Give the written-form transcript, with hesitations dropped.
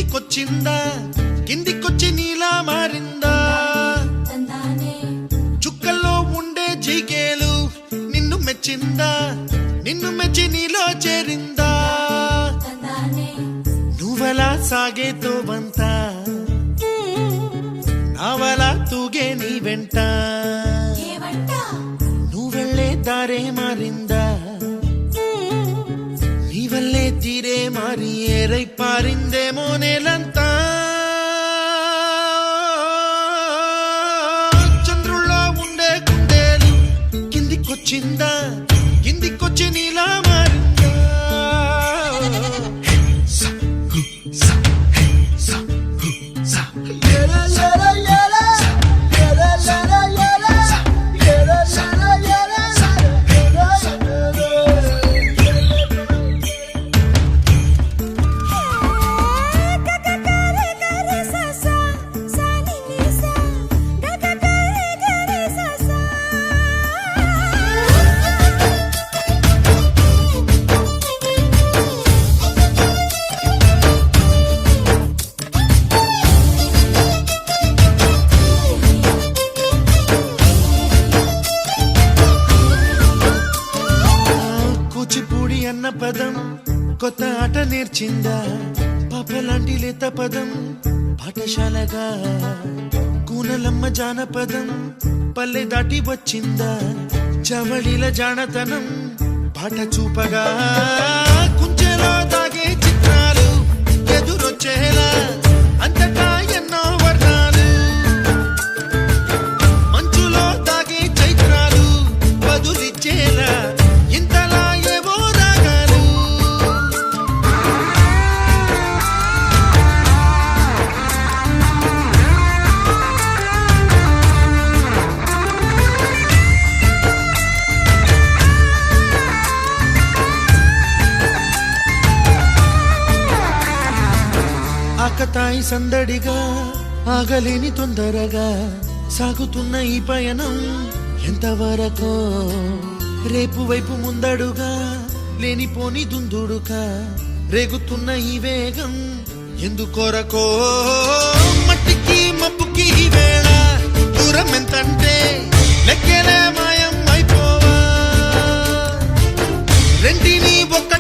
కిందికొచ్చిందా కిందికొచ్చి నీలా మారిందా చుక్కల్లో ఉండే జీకేలు నిన్ను మెచ్చిందా నిన్ను మెచ్చి నీలో చేరిందా నువ్వలా సాగేతో బంత నావలా తూగే నీ వెంట నువ్వెళ్ళే దారే మారిందా నీవల్లే తీరే మారి ఏరై పారిందేమో నేలంతా చంద్రుల్లో ఉండే కుండేలు కిందికొచ్చిందా కిందికొచ్చి నీలా మారిందా కూచిపూడి అన్న పదం కొత్త ఆట నేర్చిందా పాపలాంటి లేత పదం పాఠశాలగా కూనలమ్మ జానపదం పల్లె దాటి వచ్చిందా చవళిల జానతనం పాట చూపగా కుంచెలో దాగే చిత్రాలు ఎదురొచ్చేలా అంతటా ఎన్నో వర్ణాలు మంచులో దాగే చైత్రాలు బదులిచ్చేలా ఇంతలా ఏవో రాగాలు ఆకతాయి సందడిగా ఆగలేని తొందరగా సాగుతున్న ఈ పయనం ఎంతవరకో రేపు వైపు ముందడుగా లేనిపోని దుందుడుగా రేగుతున్న ఈ వేగం ఎందుకొరకో మట్టికి మబ్బుకి ఈ వేళ దూరం ఎంతంటే లెక్కలే మాయం అయిపోవా రెంటిని ఒక్క